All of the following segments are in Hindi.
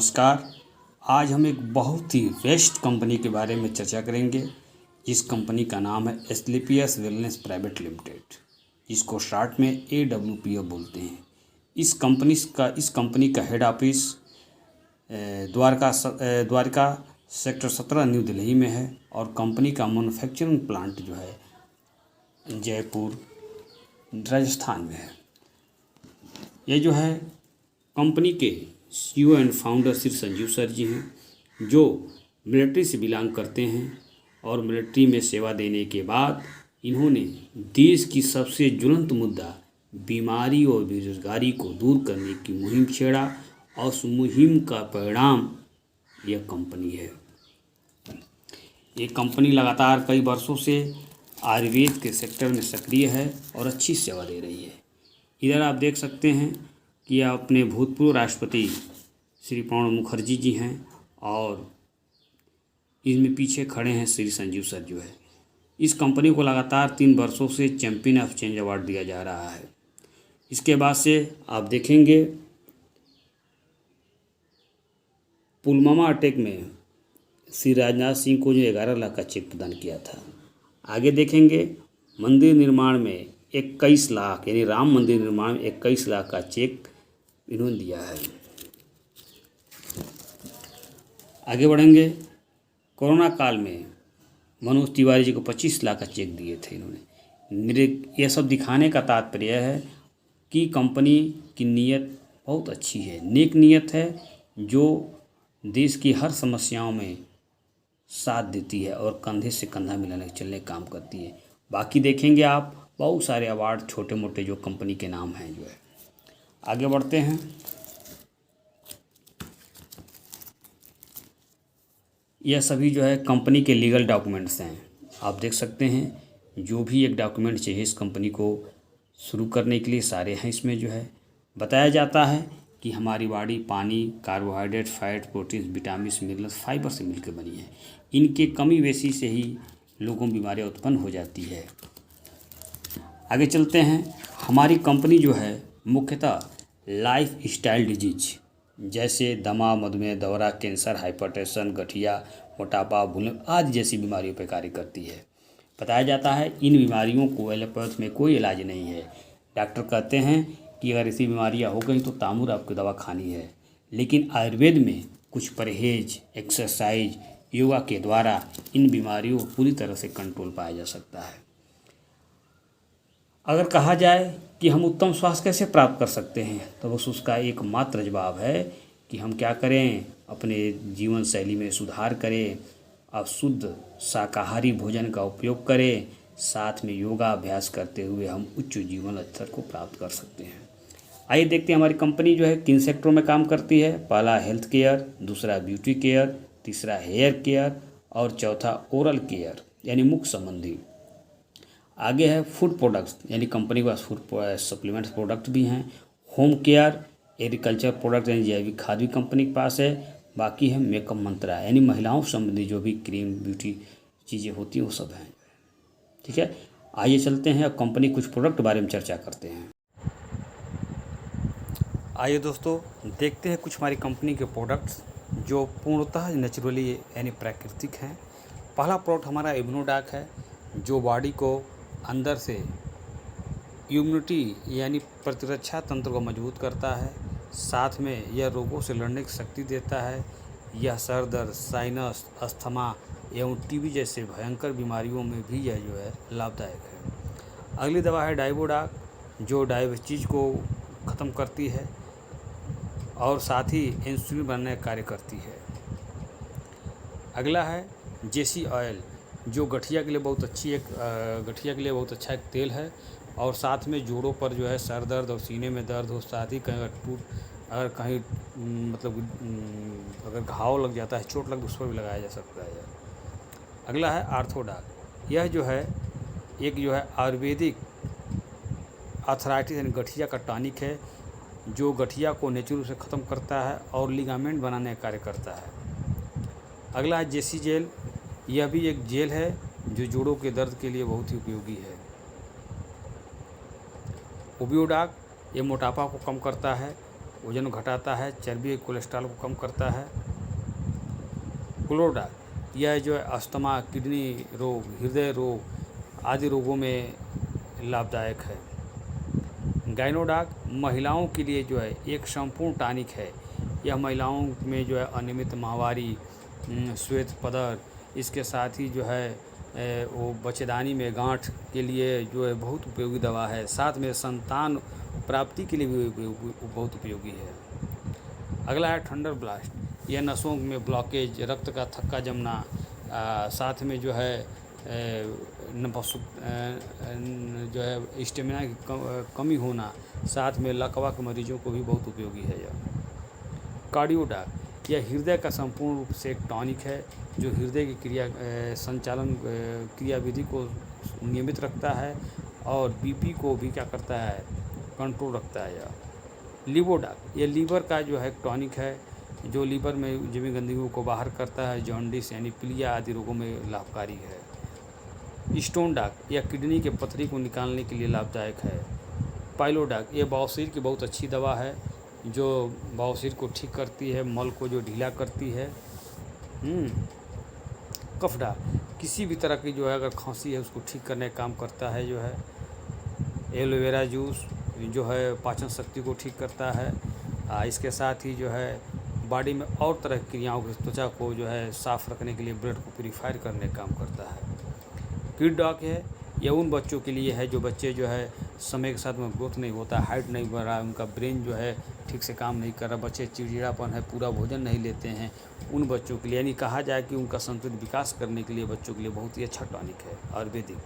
नमस्कार। आज हम एक बहुत ही बेस्ट कंपनी के बारे में चर्चा करेंगे। इस कंपनी का नाम है एस्क्लेपियस वेलनेस प्राइवेट लिमिटेड, जिसको शॉर्ट में AWPO बोलते हैं। इस कंपनी का head office Dwarka sector 17 new Delhi में है और कंपनी का मैन्युफैक्चरिंग प्लांट जो है जयपुर राजस्थान में है। ये जो है कंपनी के CEO and founder Shri Sanjeev sir ji हैं, जो मिलिट्री से बिलोंग करते हैं और मिलिट्री में सेवा देने के बाद इन्होंने देश की सबसे ज्वलंत मुद्दा बीमारी और बेरोजगारी को दूर करने की मुहिम छेड़ा और उस मुहिम का परिणाम यह कंपनी है। ये कंपनी लगातार कई वर्षों से आयुर्वेद के सेक्टर में सक्रिय है और अच्छी सेवा दे रही है। इधर आप देख सकते हैं कि अपने भूतपूर्व राष्ट्रपति श्री प्रणब मुखर्जी जी हैं और इसमें पीछे खड़े हैं श्री संजीव सर जो है। इस कंपनी को लगातार 3 वर्षों से चैंपियन ऑफ चेंज अवार्ड दिया जा रहा है। इसके बाद से आप देखेंगे पुलवामा अटैक में श्री राजनाथ सिंह को जो 11 लाख का चेक प्रदान किया था। आगे देखेंगे मंदिर निर्माण में 21 लाख यानी राम मंदिर निर्माण में 21 लाख का चेक इन्होंने दिया है। आगे बढ़ेंगे, कोरोना काल में मनोज तिवारी जी को 25 लाख का चेक दिए थे इन्होंने। यह सब दिखाने का तात्पर्य है कि कंपनी की नीयत बहुत अच्छी है, नेक नीयत है, जो देश की हर समस्याओं में साथ देती है और कंधे से कंधा मिलाने चलने का काम करती है। बाकी देखेंगे आप बहुत सारे अवार्ड छोटे मोटे जो कंपनी के नाम हैं जो है। आगे बढ़ते हैं। यह सभी जो है कंपनी के लीगल डॉक्यूमेंट्स हैं। आप देख सकते हैं जो भी एक डॉक्यूमेंट चाहिए इस कंपनी को शुरू करने के लिए सारे हैं। इसमें जो है बताया जाता है कि हमारी बॉडी पानी, carbohydrate, fat, protein, vitamin, minerals, fibre से मिलकर बनी है। इनके कमी बेसी से ही लोगों में बीमारियाँ उत्पन्न हो जाती है। आगे चलते हैं। हमारी कंपनी जो है मुख्यतः लाइफ स्टाइल डिजीज जैसे दमा, मधुमेह, दौरा, कैंसर, हाइपरटेंशन, गठिया, मोटापा, भूलन आदि जैसी बीमारियों पर कार्य करती है। बताया जाता है इन बीमारियों को एलोपैथ में कोई इलाज नहीं है। डॉक्टर कहते हैं कि अगर ऐसी बीमारियां हो गई तो तामुर आपको दवा खानी है, लेकिन आयुर्वेद में कुछ परहेज, एक्सरसाइज, योगा के द्वारा इन बीमारियों को पूरी तरह से कंट्रोल पाया जा सकता है। अगर कहा जाए कि हम उत्तम स्वास्थ्य कैसे प्राप्त कर सकते हैं, तो बस उसका एकमात्र जवाब है कि हम क्या करें, अपने जीवन शैली में सुधार करें, अब शुद्ध शाकाहारी भोजन का उपयोग करें, साथ में योगा अभ्यास करते हुए हम उच्च जीवन स्तर को प्राप्त कर सकते हैं। आइए देखते हैं हमारी कंपनी जो है किन सेक्टरों में काम करती है। पहला हेल्थ केयर, दूसरा ब्यूटी केयर, तीसरा हेयर केयर और चौथा ओरल केयर यानी मुख संबंधी। आगे है फूड प्रोडक्ट्स यानी कंपनी के पास फूड सप्लीमेंट्स प्रोडक्ट भी हैं। होम केयर, एग्रीकल्चर प्रोडक्ट यानी जैविक खाद भी कंपनी के पास है। बाकी है मेकअप मंत्रा यानी महिलाओं संबंधी जो भी क्रीम ब्यूटी चीज़ें होती हैं वो सब हैं। ठीक है, आइए चलते हैं अब कंपनी कुछ प्रोडक्ट बारे में चर्चा करते हैं। आइए दोस्तों देखते हैं कुछ हमारी कंपनी के प्रोडक्ट्स जो पूर्णतः नेचुरली यानी प्राकृतिक हैं। पहला प्रोडक्ट हमारा इम्यूनोडाक है, जो बॉडी को अंदर से इम्यूनिटी यानी प्रतिरक्षा तंत्र को मजबूत करता है। साथ में यह रोगों से लड़ने की शक्ति देता है। यह सर दर्द, साइनस, अस्थमा एवं TB जैसे भयंकर बीमारियों में भी यह जो है लाभदायक है। अगली दवा है डाइबोडाक, जो डायबिटीज को ख़त्म करती है और साथ ही इंसुलिन बनने का कार्य करती है। अगला है जेसी ऑयल, जो गठिया के लिए बहुत अच्छा एक तेल है और साथ में जोड़ों पर जो है सर दर्द और सीने में दर्द हो, साथ ही अगर कहीं अगर घाव लग जाता है, चोट लग, उस पर भी लगाया जा सकता है। अगला है आर्थोडाक, यह जो है एक जो है आयुर्वेदिक आर्थराइटिस यानी गठिया का टॉनिक है, जो गठिया को नेचुरल रूप से ख़त्म करता है और लिगामेंट बनाने का कार्य करता है। अगला है जेसी जेल, यह भी एक जेल है जो जोड़ों के दर्द के लिए बहुत ही उपयोगी है। ओबियोडाक ये मोटापा को कम करता है वजन घटाता है, चर्बी कोलेस्ट्रॉल को कम करता है। क्लोरोडाक यह जो है अस्थमा, किडनी रोग, हृदय रोग आदि रोगों में लाभदायक है। गाइनोडाक महिलाओं के लिए जो है एक संपूर्ण टॉनिक है। यह महिलाओं में जो है अनियमित माहवारी, श्वेत पदर, इसके साथ ही जो है वो बच्चेदानी में गांठ के लिए जो है बहुत उपयोगी दवा है। साथ में संतान प्राप्ति के लिए भी बहुत उपयोगी है। अगला है थंडर ब्लास्ट। यह नसों में ब्लॉकेज, रक्त का थक्का जमना, साथ में जो है जो है स्टेमिना की कमी होना, साथ में लकवा के मरीजों को भी बहुत उपयोगी है। यह कार्डियोडाक यह हृदय का संपूर्ण रूप से एक टॉनिक है जो हृदय की संचालन क्रियाविधि को नियमित रखता है और बीपी को भी क्या करता है, कंट्रोल रखता है। यह लिवोडाक यह लीवर का जो है टॉनिक है जो लीवर में जमी गंदगियों को बाहर करता है। जॉन्डिस यानी पीलिया आदि रोगों में लाभकारी है। स्टोनडाक यह किडनी के पथरी को निकालने के लिए लाभदायक है। पाइलोडाक यह बवासीर की बहुत अच्छी दवा है जो बवासीर को ठीक करती है, मल को जो ढीला करती है। कफडाक किसी भी तरह की जो है अगर खांसी है उसको ठीक करने का काम करता है। जो है एलोवेरा जूस जो है पाचन शक्ति को ठीक करता है। इसके साथ ही जो है बॉडी में और तरह की क्रियाओं की त्वचा को जो है साफ़ रखने के लिए, ब्लड को प्यूरीफायर करने का काम करता है। किड डॉक है यह उन बच्चों के लिए है जो बच्चे जो है समय के साथ में ग्रोथ नहीं होता, हाइट नहीं बढ़ रहा, उनका ब्रेन जो है ठीक से काम नहीं कर रहा, बच्चे चिड़चिड़ापन है, पूरा भोजन नहीं लेते हैं, उन बच्चों के लिए यानी कहा जाए कि उनका संतुलित विकास करने के लिए बच्चों के लिए बहुत ही अच्छा टॉनिक है आयुर्वेदिक।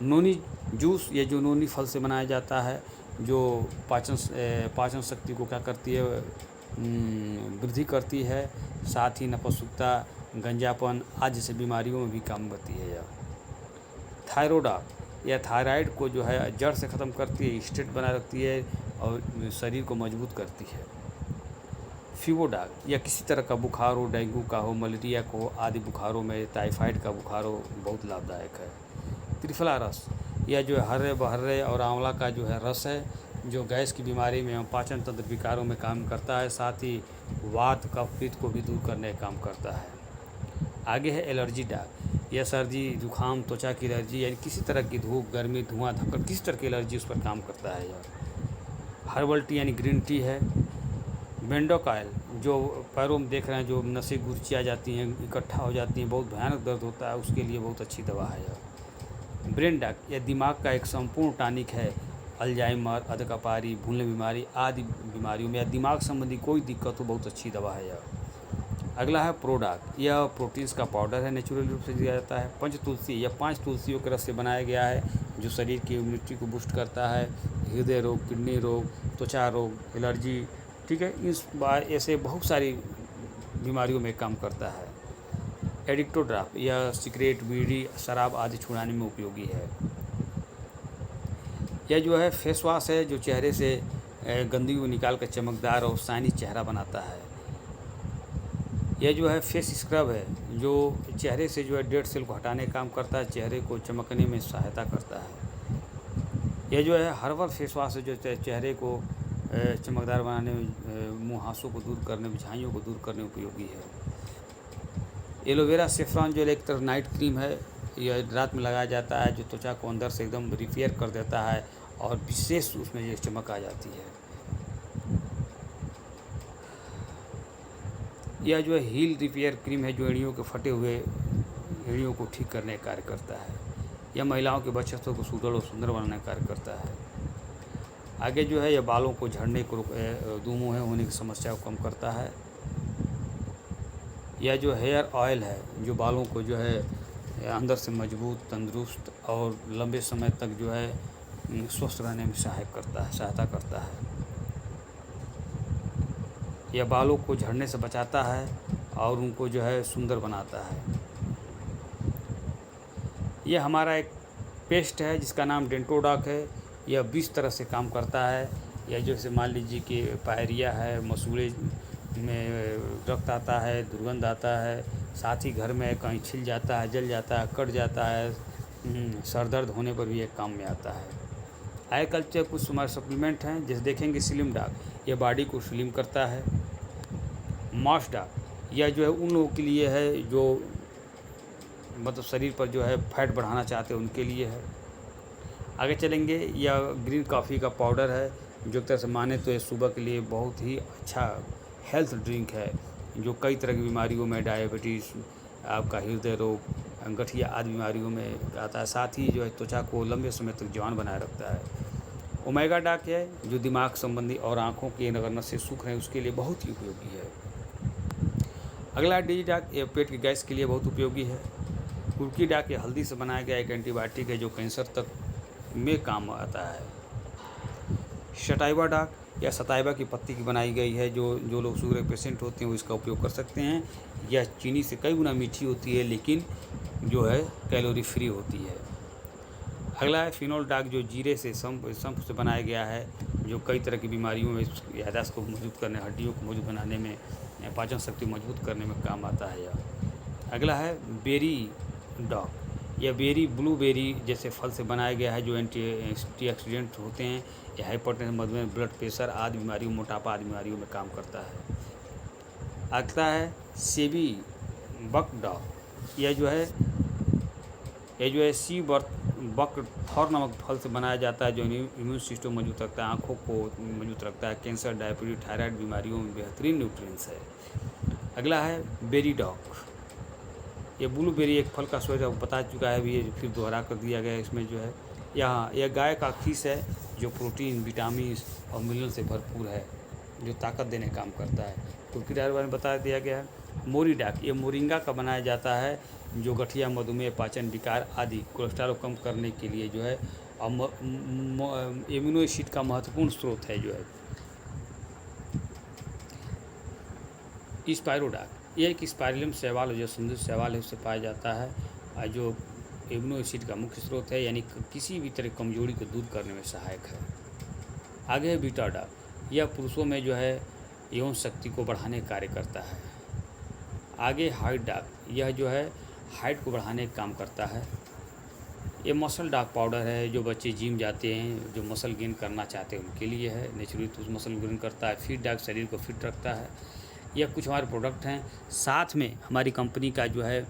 नोनी जूस ये जो नोनी फल से बनाया जाता है जो पाचन शक्ति को क्या करती है, वृद्धि करती है। साथ ही नपुंसकता, गंजापन आदि से बीमारियों में भी काम करती है। यह थायरोडाक यह थायराइड को जो है जड़ से ख़त्म करती है, स्टेट बना रखती है और शरीर को मजबूत करती है। फीवोडाक यह किसी तरह का बुखार हो, डेंगू का हो, मलेरिया को हो आदि बुखारों में, टाइफाइड का बुखार हो, बहुत लाभदायक है। त्रिफला रस यह जो है हरे बहरे और आंवला का जो है रस है जो गैस की बीमारी में, पाचन तंत्र विकारों में काम करता है। साथ ही वात, कफ, पित्त को भी दूर करने का काम करता है। आगे है एलर्जी डाक यह सर्दी, जुखाम, त्वचा की एलर्जी यानी किसी तरह की धूप, गर्मी, धुआं, धक्कड़, किसी तरह की एलर्जी उस पर काम करता है। यह हर्बल टी यानी ग्रीन टी है। बेंडोकाइल जो पैरों में देख रहे हैं जो नसें गुरचिया जाती हैं, इकट्ठा हो जाती हैं, बहुत भयानक दर्द होता है, उसके लिए बहुत अच्छी दवा है। यह ब्रेन डाक यह दिमाग का एक संपूर्ण टॉनिक है। अल्जाइमर, अधकपारी, भूलने बीमारी आदि बीमारियों में या दिमाग संबंधी कोई दिक्कत हो बहुत अच्छी दवा है। यह अगला है प्रोडाक यह प्रोटीन्स का पाउडर है, नेचुरल रूप से दिया जाता है। पंच तुलसी यह 5 तुलसियों के रस से बनाया गया है जो शरीर की इम्यूनिटी को बूस्ट करता है। हृदय रोग, किडनी रोग, त्वचा रोग, एलर्जी, ठीक है, इस ऐसे बहुत सारी बीमारियों में काम करता है। एडिक्टोड्राफ यह सिगरेट, बीड़ी, शराब आदि छुड़ाने में उपयोगी है। यह जो है फेस वॉश है जो चेहरे से गंदगी को निकाल कर चमकदार और शाइनी चेहरा बनाता है। यह जो है फेस स्क्रब है जो चेहरे से जो है डेड सेल को हटाने का काम करता है, चेहरे को चमकने में सहायता करता है। यह जो है हर्बल फेस वॉश है जो चेहरे को चमकदार बनाने में, मुहासों को दूर करने में, झाइयों को दूर करने में उपयोगी है। एलोवेरा सेफ्रॉन जो एक तरह नाइट क्रीम है, यह रात में लगाया जाता है जो त्वचा को अंदर से एकदम रिपेयर कर देता है और विशेष उसमें ये चमक आ जाती है। यह जो है हील रिपेयर क्रीम है जो एड़ियों के फटे हुए एड़ियों को ठीक करने का कार्य करता है। यह महिलाओं के बच्छरों को सुडौल और सुंदर बनाने का कार्य करता है। आगे जो है यह बालों को झड़ने को दुमुहे होने की समस्या को कम करता है। यह जो हेयर ऑयल है जो बालों को जो है अंदर से मजबूत, तंदुरुस्त और लंबे समय तक जो है स्वस्थ रहने में सहायता करता है। यह बालों को झड़ने से बचाता है और उनको जो है सुंदर बनाता है। यह हमारा एक पेस्ट है जिसका नाम डेंटोडाक है। यह 20 तरह से काम करता है। यह जैसे मान लीजिए कि पायरिया है, मसूड़े में रक्त आता है, दुर्गंध आता है, साथ ही घर में कहीं छिल जाता है, जल जाता है, कट जाता है, सर दर्द होने पर भी एक काम में आता है। एग्रीकल्चर कुछ हमारे सप्लीमेंट हैं जैसे देखेंगे स्लिम डाक यह बॉडी को स्लिम करता है। मास डाक यह जो है उन लोगों के लिए है जो मतलब शरीर पर जो है फैट बढ़ाना चाहते हैं उनके लिए है। आगे चलेंगे, यह ग्रीन कॉफ़ी का पाउडर है जो एक तरह से माने तो ये सुबह के लिए बहुत ही अच्छा हेल्थ ड्रिंक है जो कई तरह की बीमारियों में, डायबिटीज़, आपका हृदय रोग, गठिया आदि बीमारियों में आता है। साथ ही जो है त्वचा को लंबे समय तक जवान बनाए रखता है। ओमेगा डाक है जो दिमाग संबंधी और आँखों की अगर नसें सूख रहे हैं उसके लिए बहुत ही उपयोगी है। अगला डिजी डाक, ये पेट की गैस के लिए बहुत उपयोगी है। कुर्की डाक ये हल्दी से बनाया गया एक एंटीबायोटिक है जो कैंसर तक में काम आता है। शटाइवा डाक या सताइवा की पत्ती की बनाई गई है जो लोग शुगर के पेशेंट होते हैं वो इसका उपयोग कर सकते हैं। यह चीनी से कई गुना मीठी होती है लेकिन जो है कैलोरी फ्री होती है। अगला है फिनोल डाक जो जीरे से संप से बनाया गया है जो कई तरह की बीमारियों में याददाश्त को मजबूत करने, हड्डियों को मजबूत बनाने में, पाचन शक्ति मजबूत करने में काम आता है यह। अगला है बेरी डाक, यह बेरी ब्लूबेरी जैसे फल से बनाया गया है जो एंटीऑक्सीडेंट होते हैं। यह हाइपरटेंशन, मधुमेह, ब्लड प्रेशर आदि बीमारियों, मोटापा आदि बीमारियों में काम करता है। अगला है सेबी बक डाक, यह जो है सी बक थॉर नामक फल से बनाया जाता है जो इम्यून सिस्टम मजबूत रखता है, आँखों को मजबूत रखता है, कैंसर, डायबिटीज, थायराइड बीमारियों में बेहतरीन न्यूट्रिएंट्स है। अगला है बेरी डॉक, ये ब्लूबेरी एक फल का स्वेद बता चुका है, अभी ये फिर दोहरा कर दिया गया है। इसमें जो है यहाँ यह गाय का खीस है जो प्रोटीन, विटामिन और मिनरल से भरपूर है जो ताकत देने काम करता है। कुर्की के बारे में बता दिया गया है। मोरी डाक, ये मोरिंगा का बनाया जाता है जो गठिया, मधुमेह, पाचन विकार आदि कोलेस्ट्रॉल को कम करने के लिए जो है एमिनो एसिड का महत्वपूर्ण स्रोत है जो है। स्पाइरोडाक, यह एक स्पाइरलियम शैवाल जो सुंदर शैवाल है उससे पाया जाता है जो एमिनो एसिड का मुख्य स्रोत है, यानी किसी भी तरह कमजोरी को दूर करने में सहायक है। आगे है बीटा डाक, यह पुरुषों में जो है यौन शक्ति को बढ़ाने का कार्य करता है। आगे हाइट डाक, यह जो है हाइट को बढ़ाने का काम करता है। ये मसल डाक पाउडर है जो बच्चे जिम जाते हैं, जो मसल गेन करना चाहते हैं उनके लिए है, नेचुरली तो मसल गेन करता है। फिट डाक शरीर को फिट रखता है। यह कुछ हमारे प्रोडक्ट हैं। साथ में हमारी कंपनी का जो है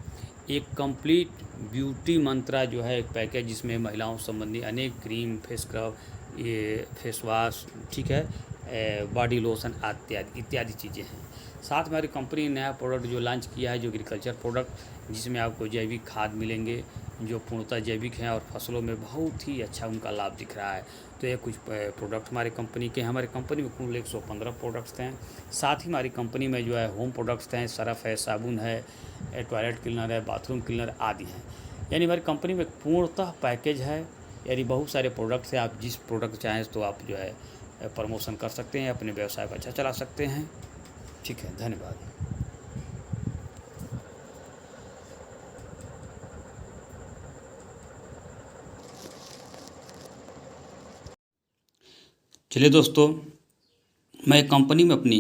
एक कंप्लीट ब्यूटी मंत्रा जो है एक पैकेज जिसमें महिलाओं संबंधी अनेक क्रीम, फेस स्क्रब, ये फेस वॉश, ठीक है, बॉडी लोशन इत्यादि चीज़ें हैं। साथ में हमारी कंपनी ने नया प्रोडक्ट जो लॉन्च किया है जो एग्रीकल्चर प्रोडक्ट, जिसमें आपको जैविक खाद मिलेंगे जो पूर्णतः जैविक हैं और फसलों में बहुत ही अच्छा उनका लाभ दिख रहा है। तो ये कुछ प्रोडक्ट हमारे कंपनी के हैं। हमारी कंपनी में कुल 115 प्रोडक्ट्स हैं। साथ ही हमारी कंपनी में जो है होम प्रोडक्ट्स हैं, सरफ है, साबुन है, टॉयलेट क्लीनर है, बाथरूम क्लीनर आदि हैं। यानी हमारी कंपनी में पूर्णतः पैकेज है, यानी बहुत सारे प्रोडक्ट्स हैं। आप जिस प्रोडक्ट चाहें तो आप जो है प्रमोशन कर सकते हैं, अपने व्यवसाय को अच्छा चला सकते हैं। ठीक है, धन्यवाद। चलिए दोस्तों, मैं कंपनी में अपनी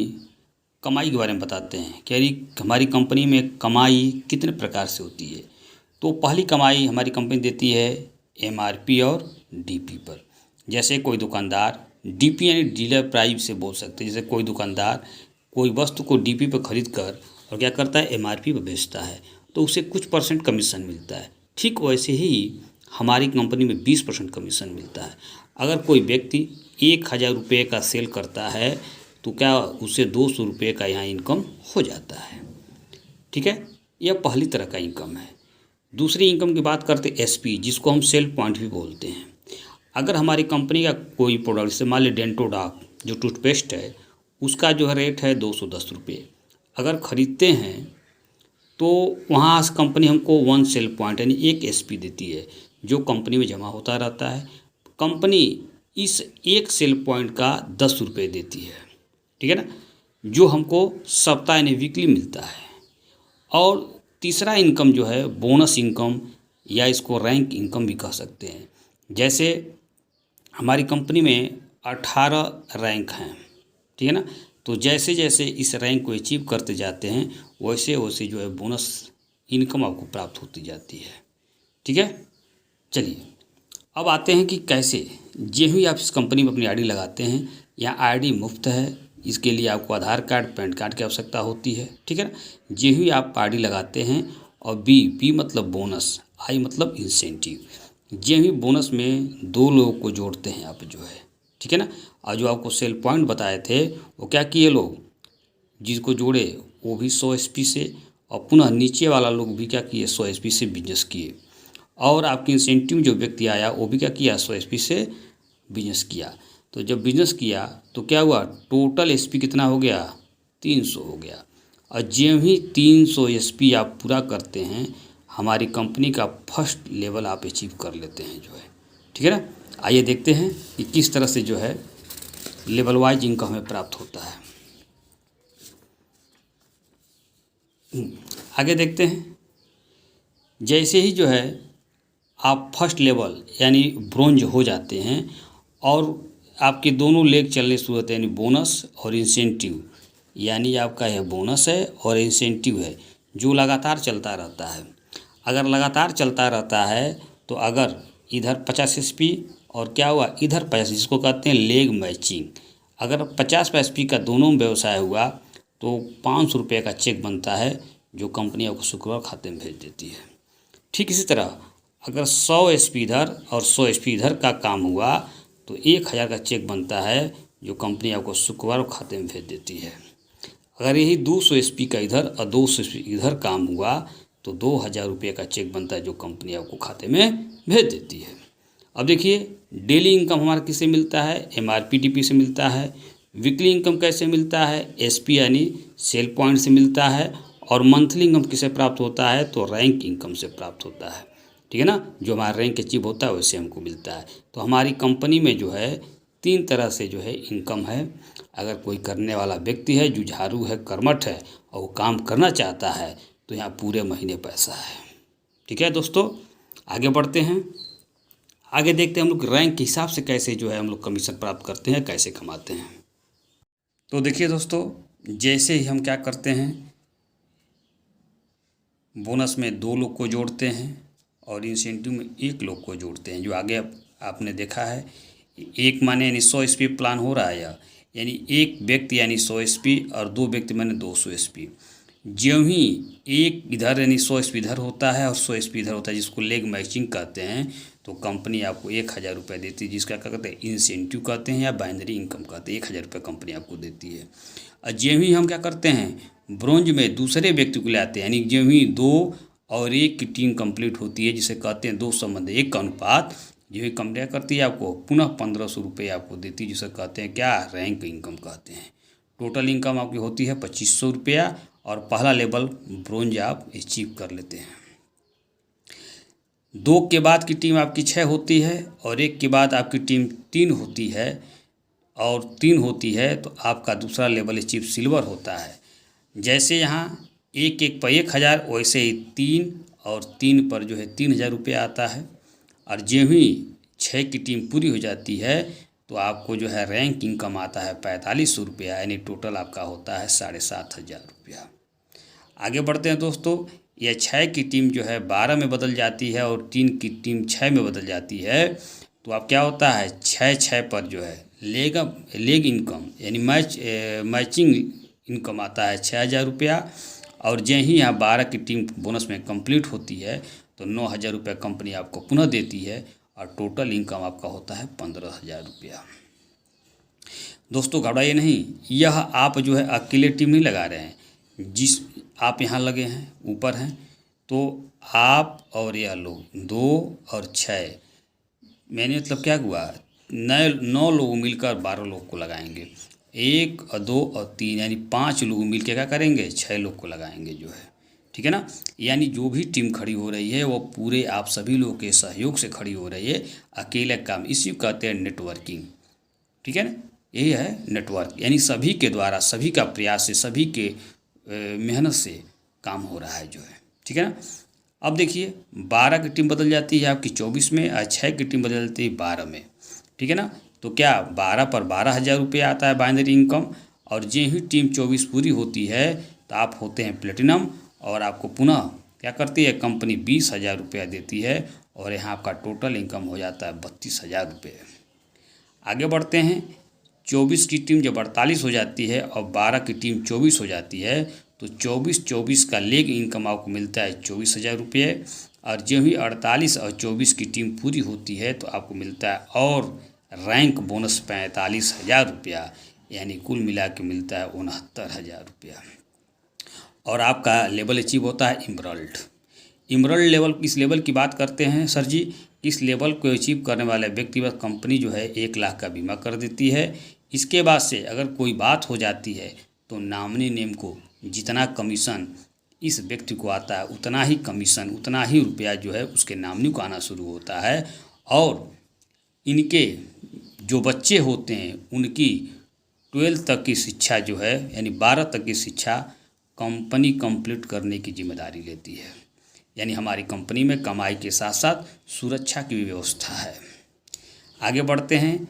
कमाई के बारे में बताते हैं कि हमारी कंपनी में कमाई कितने प्रकार से होती है। तो पहली कमाई हमारी कंपनी देती है एमआरपी और डीपी पर। जैसे कोई दुकानदार डीपी यानी डीलर प्राइस से बोल सकते हैं। जैसे कोई दुकानदार कोई वस्तु को डीपी पर खरीद कर और क्या करता है, एमआरपी पर बेचता है तो उसे कुछ % कमीशन मिलता है। ठीक वैसे ही हमारी कंपनी में 20% कमीशन मिलता है। अगर कोई व्यक्ति 1000 रुपये का सेल करता है तो क्या उसे 200 रुपये का यहाँ इनकम हो जाता है। ठीक है, यह पहली तरह का इनकम है। दूसरी इनकम की बात करते एसपी, जिसको हम सेल पॉइंट भी बोलते हैं। अगर हमारी कंपनी का कोई प्रोडक्ट, जैसे मान ली डेंटोडाक जो टूथपेस्ट है, उसका जो है रेट है 210 रुपये, अगर ख़रीदते हैं तो वहाँ कंपनी हमको 1 सेल पॉइंट यानी 1 एसपी देती है जो कंपनी में जमा होता रहता है। कंपनी इस 1 सेल पॉइंट का 10 रुपये देती है, ठीक है ना, जो हमको सप्ताह यानी वीकली मिलता है। और तीसरा इनकम जो है बोनस इनकम या इसको रैंक इनकम भी कह सकते हैं। जैसे हमारी कंपनी में 18 रैंक हैं, ठीक है ना, तो जैसे जैसे इस रैंक को अचीव करते जाते हैं वैसे वैसे जो है बोनस इनकम आपको प्राप्त होती जाती है। ठीक है, चलिए अब आते हैं कि कैसे। जो ही आप इस कंपनी में अपनी आईडी लगाते हैं, यहाँ आईडी मुफ्त है, इसके लिए आपको आधार कार्ड, पैन कार्ड की आवश्यकता होती है, ठीक है ना। जे ही आप पार्टी लगाते हैं। और बी मतलब बोनस, आई मतलब इंसेंटिव। जे ही बोनस में 2 लोगों को जोड़ते हैं आप जो है, ठीक है ना। और जो आपको सेल पॉइंट बताए थे वो क्या किए लोग, जिसको जोड़े वो भी 100 SP से, और पुनः नीचे वाला लोग भी क्या किए 100 SP से बिजनेस किए। और आपके इंसेंटिव जो व्यक्ति आया वो भी क्या किया 100 SP से बिजनेस किया। तो जब बिजनेस किया तो क्या हुआ, टोटल SP कितना हो गया, 300 हो गया। और जब ही 300 SP आप पूरा करते हैं, हमारी कंपनी का फर्स्ट लेवल आप अचीव कर लेते हैं जो है, ठीक है ना। आइए देखते हैं कि किस तरह से जो है लेवल वाइज इनकम हमें प्राप्त होता है। आगे देखते हैं। जैसे ही जो है आप फर्स्ट लेवल यानी ब्रोंज हो जाते हैं और आपके दोनों लेग चलने शुरू होते हैं, यानी बोनस और इंसेंटिव, यानी आपका यह बोनस है और इंसेंटिव है जो लगातार चलता रहता है। अगर लगातार चलता रहता है तो अगर इधर 50 SP और क्या हुआ इधर 50, जिसको कहते हैं लेग मैचिंग, अगर 50 SP का दोनों में व्यवसाय हुआ तो 500 रुपये का चेक बनता है जो कंपनी आपको शुक्रवार खाते में भेज देती है। ठीक इसी तरह अगर 100 SP इधर और 100 SP इधर का काम हुआ तो 1000 का चेक बनता है जो कंपनी आपको शुक्रवार खाते में भेज देती है। अगर यही 200 SP का इधर और 200 SP इधर काम हुआ तो 2000 रुपये का चेक बनता है जो कंपनी आपको खाते में भेज देती है। अब देखिए डेली इनकम हमारा किससे मिलता है, MRPTP से मिलता है। वीकली इनकम कैसे मिलता है, SP यानी सेल पॉइंट से मिलता है। और मंथली इनकम किससे प्राप्त होता है, तो रैंक इनकम से प्राप्त होता है, ठीक है ना। जो हमारा रैंक अचीव होता है वैसे हमको मिलता है। तो हमारी कंपनी में जो है 3 तरह से जो है इनकम है। अगर कोई करने वाला व्यक्ति है, जुझारू है, कर्मठ है और वो काम करना चाहता है तो यहाँ पूरे महीने पैसा है, ठीक है दोस्तों। आगे बढ़ते हैं। आगे देखते हैं हम लोग रैंक के हिसाब से कैसे जो है हम लोग कमीशन प्राप्त करते हैं, कैसे कमाते हैं। तो देखिए दोस्तों, जैसे ही हम क्या करते हैं, बोनस में 2 लोग को जोड़ते हैं और इंसेंटिव में 1 लोग को जोड़ते हैं। जो आगे आपने देखा है, एक माने यानी 100 SP प्लान हो रहा है, यानी एक व्यक्ति यानी 100 SP और 2 व्यक्ति माने 200 SP। ज्यों ही एक इधर यानी 100 SP इधर होता है और 100 SP इधर होता है, जिसको लेग मैचिंग कहते हैं, तो कंपनी आपको 1000 रुपये देती है, जिसका क्या कहते हैं इंसेंटिव कहते हैं या बाइनरी इनकम कहते हैं। 1000 रुपये कंपनी आपको देती है। और ज्यों ही हम क्या करते हैं, ब्रोंज में दूसरे व्यक्ति को ले आते हैं, यानी ज्यों ही 2 और 1 की टीम कंप्लीट होती है, जिसे कहते हैं 2 संबंध 1 का अनुपात, जो ही कंपनी करती है आपको पुनः 1500 रुपये आपको देती है, जिसे कहते हैं क्या, रैंक इनकम कहते हैं। टोटल इनकम आपकी होती है 2500 रुपया और पहला लेवल ब्रोंज आप अचीव कर लेते हैं। 2 के बाद की टीम आपकी 6 होती है और 1 के बाद आपकी टीम 3 होती है और 3 होती है तो आपका दूसरा लेवल अचीव सिल्वर होता है। जैसे यहाँ 1 पर 1000, वैसे ही 3 और 3 पर जो है 3000 रुपये आता है। और जो ही 6 की टीम पूरी हो जाती है तो आपको जो है रैंक इनकम आता है 4500 रुपया, यानी टोटल आपका होता है 7500 रुपया। आगे बढ़ते हैं दोस्तों। यह 6 की टीम जो है 12 में बदल जाती है और 3 की टीम 6 में बदल जाती है, तो अब क्या होता है 6 पर जो है लेग इनकम यानी मैचिंग इनकम आता है 6000 रुपया। और जैसे ही यहाँ 12 की टीम बोनस में कंप्लीट होती है तो 9000 रुपया कंपनी आपको पुनः देती है और टोटल इनकम आपका होता है 15000 रुपया। दोस्तों घबराइए नहीं, यह आप जो है अकेले टीम नहीं लगा रहे हैं। जिस आप यहाँ लगे हैं ऊपर हैं तो आप और यह लोग 2 और 6, मैंने मतलब क्या हुआ 9 लोग मिलकर 12 लोग को लगाएंगे। 1 और 2 और 3 यानी 5 लोग मिलकर क्या करेंगे 6 लोग को लगाएंगे जो है, ठीक है ना। यानी जो भी टीम खड़ी हो रही है वो पूरे आप सभी लोगों के सहयोग से खड़ी हो रही है, अकेले काम, इसी को कहते हैं नेटवर्किंग, ठीक है ना। यही है नेटवर्क, यानी सभी के द्वारा, सभी का प्रयास से, सभी के मेहनत से काम हो रहा है जो है, ठीक है ना। अब देखिए 12 की टीम बदल जाती है आपकी 24 में और 6 की टीम बदल जाती है 12 में, ठीक है ना। तो क्या 12 पर 12000 रुपये आता है बाइनरी इनकम। और जो ही टीम 24 पूरी होती है तो आप होते हैं प्लेटिनम और आपको पुनः क्या करती है कंपनी 20000 रुपया देती है और यहाँ आपका टोटल इनकम हो जाता है 32000 रुपये। आगे बढ़ते हैं। 24 की टीम जब 48 हो जाती है और 12 की टीम 24 हो जाती है तो 24 का लेग इनकम आपको मिलता है 24,000 रुपये। और जो ही 48 और 24 की टीम पूरी होती है तो आपको मिलता है और रैंक बोनस 45,000 रुपया, यानी कुल मिला के मिलता है 69,000 रुपया। और आपका लेवल अचीव होता है इमरल्ड। इमरल्ड लेवल, इस लेवल की बात करते हैं सर जी, इस लेवल को अचीव करने वाले व्यक्ति पर कंपनी जो है 1 लाख का बीमा कर देती है। इसके बाद से अगर कोई बात हो जाती है तो नॉमिनी नेम को जितना कमीशन इस व्यक्ति को आता है उतना ही कमीशन, उतना ही रुपया जो है उसके नॉमिनी को आना शुरू होता है। और इनके जो बच्चे होते हैं उनकी 12 तक की शिक्षा जो है, यानी 12 तक की शिक्षा कंपनी कंप्लीट करने की जिम्मेदारी लेती है। यानी हमारी कंपनी में कमाई के साथ साथ सुरक्षा की भी व्यवस्था है। आगे बढ़ते हैं।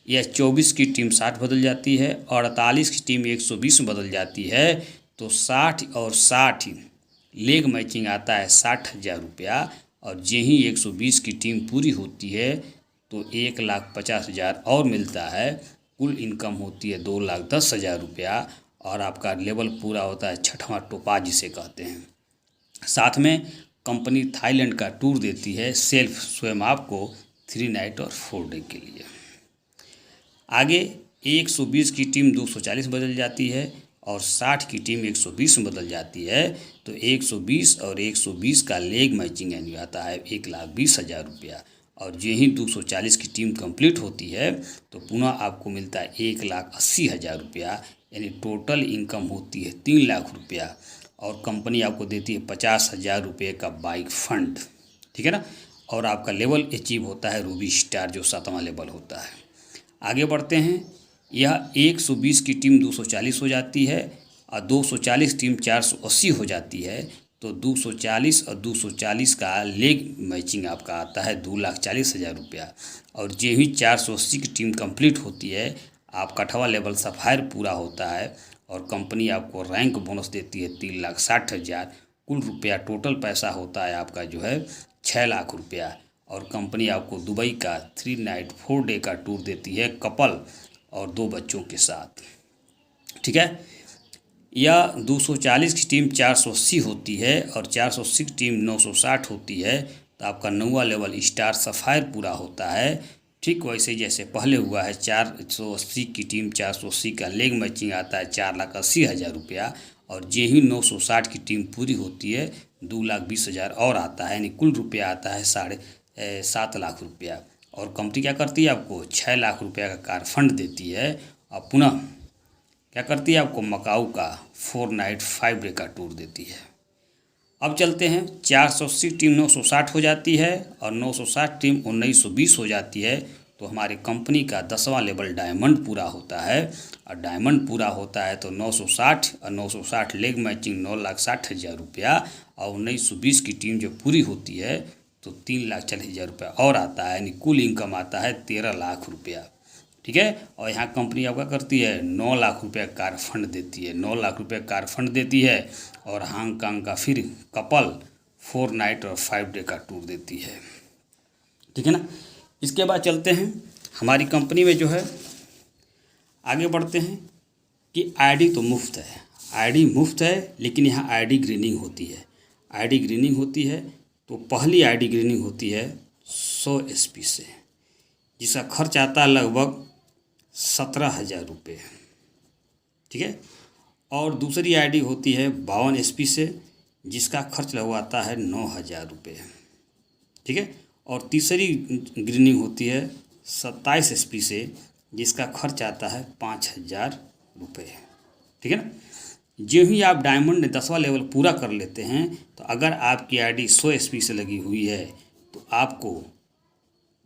यह 24 की टीम 60 बदल जाती है और 48 की टीम 120 में बदल जाती है तो 60 और 60 लेग मैचिंग आता है 60,000 रुपया। और यही 120 की टीम पूरी होती है तो 1,50,000 और मिलता है। कुल इनकम होती है 2,10,000 रुपया और आपका लेवल पूरा होता है 6वां टोपा जिसे कहते हैं। साथ में कंपनी थाईलैंड का टूर देती है सेल्फ, स्वयं आपको 3 नाइट और 4 डे के लिए। आगे 120 की टीम 240 बदल जाती है और 60 की टीम 120 में बदल जाती है तो 120 और 120 का लेग मैचिंग यानी आता है 1,20,000 रुपया। और यही 240 की टीम कंप्लीट होती है तो पुनः आपको मिलता है 1,80,000 रुपया, यानी टोटल इनकम होती है 3 लाख रुपया। और कंपनी आपको देती है 50,000 रुपये का बाइक फंड, ठीक है ना। और आपका लेवल अचीव होता है रूबी स्टार, जो 7वां लेवल होता है। आगे बढ़ते हैं। यह 120 की टीम 240 हो जाती है और 240 टीम 480 हो जाती है तो 240 और 240 का लेग मैचिंग आपका आता है 2,40,000 रुपया। और जो ही 480 की टीम कंप्लीट होती है आपका 8वां लेवल सफ़ायर पूरा होता है और कंपनी आपको रैंक बोनस देती है 3,60,000। कुल रुपया टोटल पैसा होता है आपका जो है 6 लाख रुपया। और कंपनी आपको दुबई का 3 नाइट 4 डे का टूर देती है कपल और 2 बच्चों के साथ, ठीक है। यह 240 की टीम 480 होती है और 480 की टीम 960 होती है तो आपका 9वां लेवल स्टार सफ़ायर पूरा होता है। ठीक वैसे जैसे पहले हुआ है 480 की टीम 480 का लेग मैचिंग आता है 4,80,000 रुपया। और जे ही 960 की टीम पूरी होती है 2,20,000 और आता है, यानी कुल रुपया आता है 7.5 लाख रुपया। और कंपनी क्या करती है आपको 6 लाख रुपया का कार फंड देती है और पुनः क्या करती है आपको मकाऊ का 4 नाइट 5 डे का टूर देती है। अब चलते हैं। 480 टीम 960 हो जाती है और 960 टीम 1920 हो जाती है तो हमारी कंपनी का 10वां लेवल डायमंड पूरा होता है। और डायमंड पूरा होता है तो 960 और 960 लेग मैचिंग 9,60,000 रुपया। और 1920 की टीम जो पूरी होती है तो 3,40,000 रुपया और आता है, यानी कुल इनकम आता है 13 लाख रुपया, ठीक है। और यहाँ कंपनी आपका करती है 9 लाख रुपया कार फंड देती है, 9 लाख रुपया कार फंड देती है। और हांगकांग का फिर कपल 4 नाइट और 5 डे का टूर देती है, ठीक है ना। इसके बाद चलते हैं हमारी कंपनी में जो है आगे बढ़ते हैं कि आईडी तो मुफ्त है, आईडी मुफ्त है, लेकिन यहाँ आईडी ग्रीनिंग होती है। आईडी ग्रीनिंग होती है तो पहली आईडी ग्रीनिंग होती है 100 SP से, जिसका खर्च आता है लगभग 17,000 रुपये, ठीक है। और दूसरी आईडी होती है 52 SP से, जिसका खर्च लगवाता है 9,000 रुपये, ठीक है। और तीसरी ग्रीनिंग होती है 27 SP से, जिसका खर्च आता है 5,000 रुपये, ठीक है ना। जो ही आप डायमंड 10वां लेवल पूरा कर लेते हैं तो अगर आपकी आईडी 100 SP से लगी हुई है तो आपको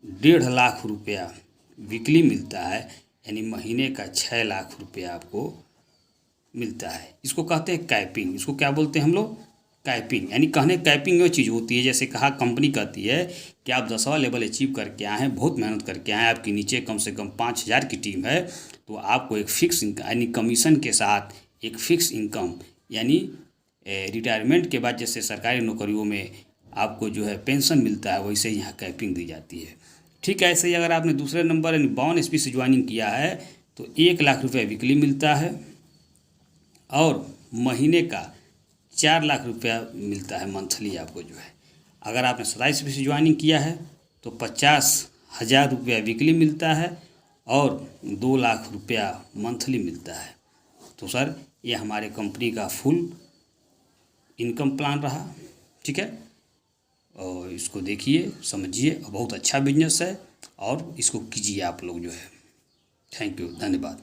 1.5 लाख रुपया वीकली मिलता है, यानी महीने का 6 लाख रुपया आपको मिलता है। इसको कहते हैं कैपिंग। इसको क्या बोलते हैं हम लोग? कैपिंग। यानी कहने कैपिंग वो चीज़ होती है, जैसे कहा कंपनी कहती है कि आप 10वां लेवल अचीव करके आए हैं, बहुत मेहनत करके आए हैं, आपके नीचे कम से कम 5,000 की टीम है तो आपको एक फिक्स यानी कमीशन के साथ एक फिक्स इनकम, यानी रिटायरमेंट के बाद जैसे सरकारी नौकरियों में आपको जो है पेंशन मिलता है, वैसे यहाँ कैपिंग दी जाती है। ठीक है। ऐसे ही अगर आपने दूसरे नंबर यानी 52 SP से ज्वाइनिंग किया है तो 1 लाख रुपया वीकली मिलता है और महीने का 4 लाख रुपया मिलता है मंथली आपको जो है। अगर आपने 27 में से ज्वाइनिंग किया है तो 50,000 रुपया वीकली मिलता है और 2 लाख रुपया मंथली मिलता है। तो सर ये हमारे कंपनी का फुल इनकम प्लान रहा, ठीक है। और इसको देखिए, समझिए, बहुत अच्छा बिजनेस है और इसको कीजिए आप लोग जो है। थैंक यू, धन्यवाद।